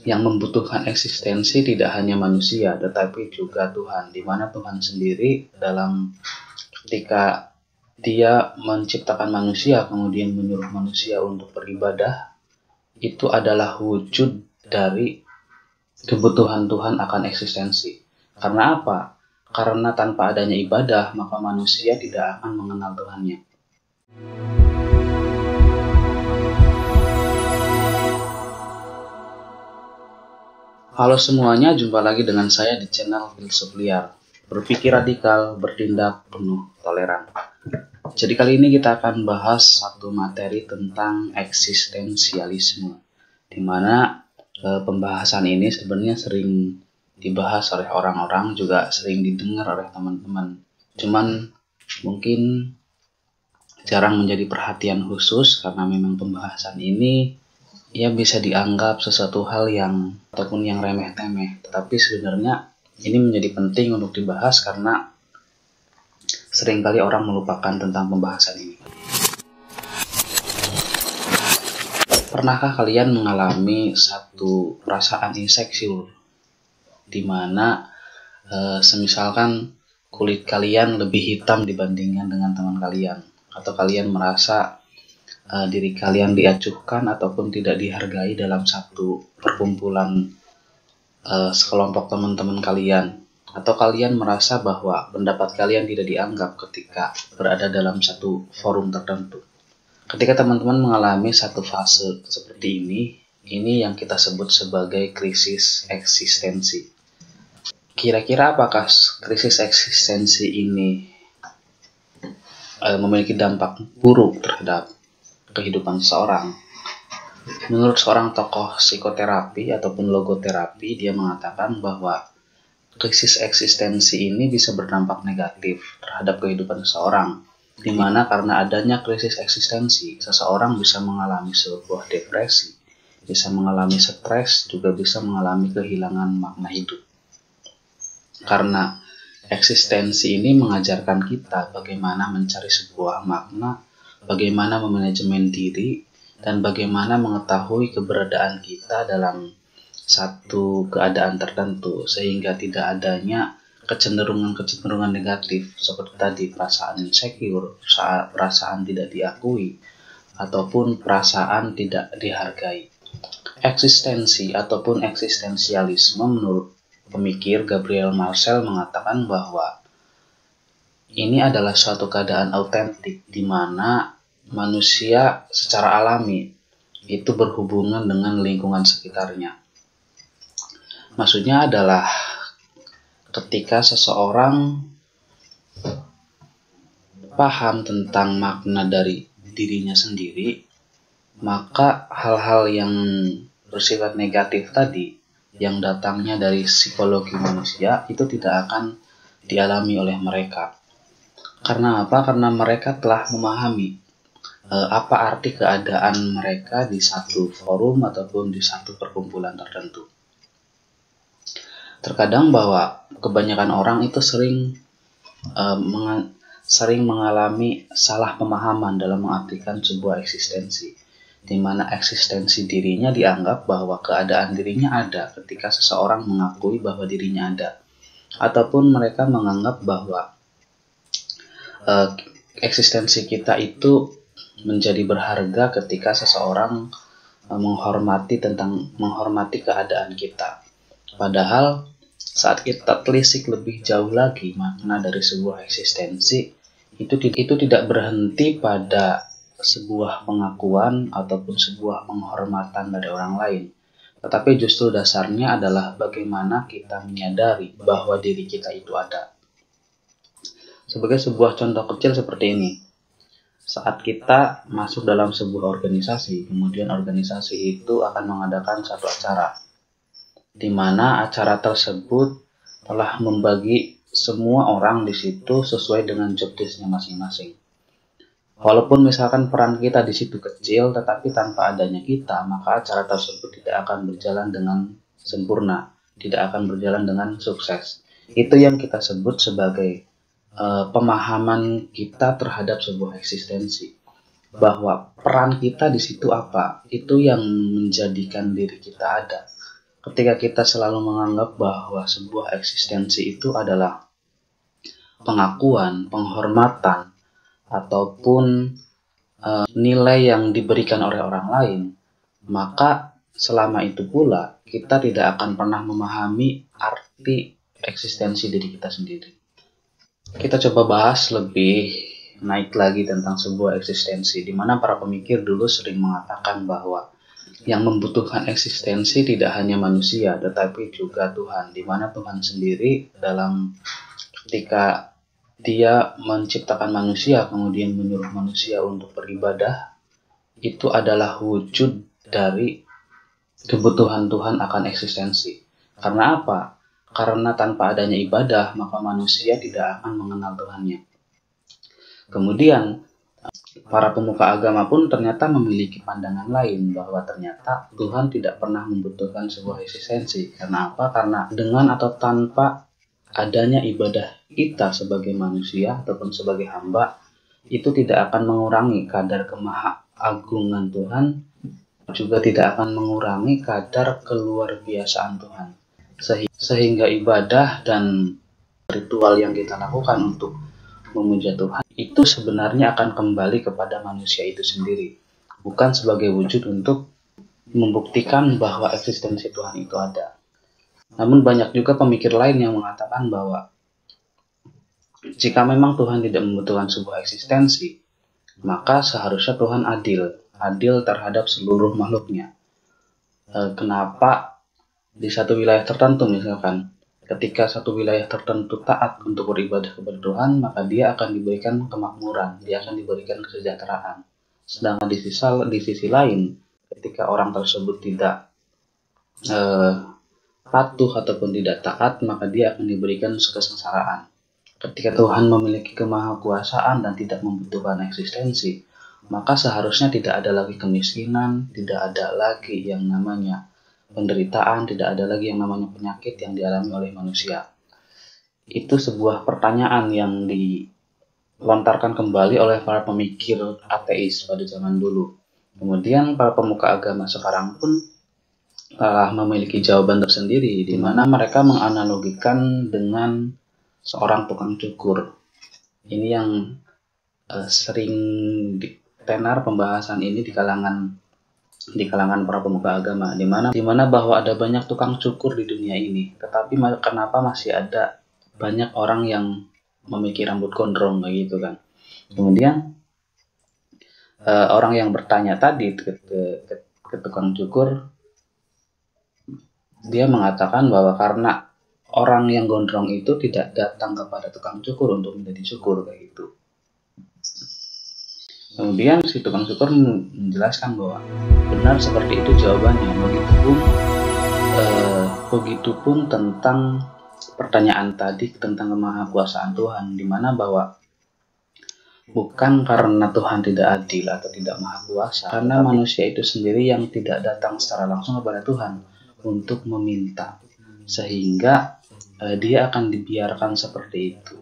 Yang membutuhkan eksistensi tidak hanya manusia, tetapi juga Tuhan, di mana Tuhan sendiri ketika Dia menciptakan manusia, kemudian menyuruh manusia untuk beribadah, itu adalah wujud dari kebutuhan Tuhan akan eksistensi. Karena apa? Karena tanpa adanya ibadah, maka manusia tidak akan mengenal Tuhannya. Halo semuanya, jumpa lagi dengan saya di channel Filsuf Liar. Berpikir radikal, bertindak penuh toleran. Jadi kali ini kita akan bahas satu materi tentang eksistensialisme, di mana pembahasan ini sebenarnya sering dibahas oleh orang-orang, juga sering didengar oleh teman-teman. Cuman mungkin jarang menjadi perhatian khusus karena memang pembahasan ini ya bisa dianggap sesuatu hal yang ataupun yang remeh-temeh. Tetapi sebenarnya ini menjadi penting untuk dibahas karena seringkali orang melupakan tentang pembahasan ini. Pernahkah kalian mengalami satu perasaan insecure di mana semisalkan kulit kalian lebih hitam dibandingkan dengan teman kalian, atau kalian merasa diri kalian diacuhkan ataupun tidak dihargai dalam satu perkumpulan sekelompok teman-teman kalian, atau kalian merasa bahwa pendapat kalian tidak dianggap ketika berada dalam satu forum tertentu. Ketika teman-teman mengalami satu fase seperti ini yang kita sebut sebagai krisis eksistensi. Kira-kira apakah krisis eksistensi ini memiliki dampak buruk terhadap kehidupan seseorang? Menurut seorang tokoh psikoterapi ataupun logoterapi, dia mengatakan bahwa krisis eksistensi ini bisa berdampak negatif terhadap kehidupan seseorang, di mana karena adanya krisis eksistensi, seseorang bisa mengalami sebuah depresi, bisa mengalami stres, juga bisa mengalami kehilangan makna hidup. Karena eksistensi ini mengajarkan kita bagaimana mencari sebuah makna, bagaimana memanajemen diri, dan bagaimana mengetahui keberadaan kita dalam satu keadaan tertentu, sehingga tidak adanya kecenderungan negatif seperti tadi perasaan insecure, perasaan tidak diakui, ataupun perasaan tidak dihargai. Eksistensi ataupun eksistensialisme menurut pemikir Gabriel Marcel mengatakan bahwa ini adalah suatu keadaan autentik di mana manusia secara alami itu berhubungan dengan lingkungan sekitarnya. Maksudnya adalah ketika seseorang paham tentang makna dari dirinya sendiri, maka hal-hal yang bersifat negatif tadi yang datangnya dari psikologi manusia itu tidak akan dialami oleh mereka. Karena apa? Karena mereka telah memahami apa arti keadaan mereka di satu forum ataupun di satu perkumpulan tertentu. Terkadang bahwa kebanyakan orang itu sering mengalami salah pemahaman dalam mengartikan sebuah eksistensi, di mana eksistensi dirinya dianggap bahwa keadaan dirinya ada ketika seseorang mengakui bahwa dirinya ada, ataupun mereka menganggap bahwa eksistensi kita itu menjadi berharga ketika seseorang menghormati keadaan kita. Padahal saat kita telisik lebih jauh lagi makna dari sebuah eksistensi, itu tidak berhenti pada sebuah pengakuan ataupun sebuah penghormatan dari orang lain, tetapi justru dasarnya adalah bagaimana kita menyadari bahwa diri kita itu ada. Sebagai sebuah contoh kecil seperti ini, saat kita masuk dalam sebuah organisasi, kemudian organisasi itu akan mengadakan satu acara, di mana acara tersebut telah membagi semua orang di situ sesuai dengan job desk-nya masing-masing. Walaupun misalkan peran kita di situ kecil, tetapi tanpa adanya kita, maka acara tersebut tidak akan berjalan dengan sempurna, tidak akan berjalan dengan sukses. Itu yang kita sebut sebagai pemahaman kita terhadap sebuah eksistensi, bahwa peran kita di situ apa, itu yang menjadikan diri kita ada. ketika kita selalu menganggap bahwa sebuah eksistensi itu adalah pengakuan, penghormatan, ataupun nilai yang diberikan oleh orang lain, maka selama itu pula kita tidak akan pernah memahami arti eksistensi diri kita sendiri. Kita coba bahas lebih naik lagi tentang sebuah eksistensi, di mana para pemikir dulu sering mengatakan bahwa yang membutuhkan eksistensi tidak hanya manusia, tetapi juga Tuhan, di mana Tuhan sendiri dalam ketika Dia menciptakan manusia, kemudian menyuruh manusia untuk beribadah, itu adalah wujud dari kebutuhan Tuhan akan eksistensi. Karena apa? Karena tanpa adanya ibadah, maka manusia tidak akan mengenal Tuhannya. Kemudian, para pemuka agama pun ternyata memiliki pandangan lain, bahwa ternyata Tuhan tidak pernah membutuhkan sebuah eksistensi. Karena apa? Karena dengan atau tanpa adanya ibadah kita sebagai manusia ataupun sebagai hamba, itu tidak akan mengurangi kadar kemahaagungan Tuhan, juga tidak akan mengurangi kadar keluarbiasaan Tuhan. Sehingga ibadah dan ritual yang kita lakukan untuk memuja Tuhan itu sebenarnya akan kembali kepada manusia itu sendiri, bukan sebagai wujud untuk membuktikan bahwa eksistensi Tuhan itu ada. Namun banyak juga pemikir lain yang mengatakan bahwa jika memang Tuhan tidak membutuhkan sebuah eksistensi, maka seharusnya Tuhan adil terhadap seluruh makhluknya. Kenapa di satu wilayah tertentu, misalkan ketika satu wilayah tertentu taat untuk beribadah kepada Tuhan, maka dia akan diberikan kemakmuran, dia akan diberikan kesejahteraan. Sedangkan di sisi lain, ketika orang tersebut tidak patuh ataupun tidak taat, maka dia akan diberikan kesengsaraan. Ketika Tuhan memiliki kemahakuasaan dan tidak membutuhkan eksistensi, maka seharusnya tidak ada lagi kemiskinan, tidak ada lagi yang namanya penderitaan, tidak ada lagi yang namanya penyakit yang dialami oleh manusia. Itu sebuah pertanyaan yang dilontarkan kembali oleh para pemikir ateis pada zaman dulu. Kemudian para pemuka agama sekarang pun telah memiliki jawaban tersendiri, di mana mereka menganalogikan dengan seorang tukang cukur. Ini yang sering ditenar pembahasan ini di kalangan para pemuka agama, di mana bahwa ada banyak tukang cukur di dunia ini, tetapi kenapa masih ada banyak orang yang memiliki rambut gondrong begitu kan? Kemudian orang yang bertanya tadi ke tukang cukur, dia mengatakan bahwa karena orang yang gondrong itu tidak datang kepada tukang cukur untuk menjadi cukur kayak gitu. Kemudian si tukang cukur menjelaskan bahwa benar seperti itu jawabannya. Begitupun tentang pertanyaan tadi tentang kemahakuasaan Tuhan, di mana bahwa bukan karena Tuhan tidak adil atau tidak maha kuasa, karena manusia itu sendiri yang tidak datang secara langsung kepada Tuhan untuk meminta, sehingga dia akan dibiarkan seperti itu.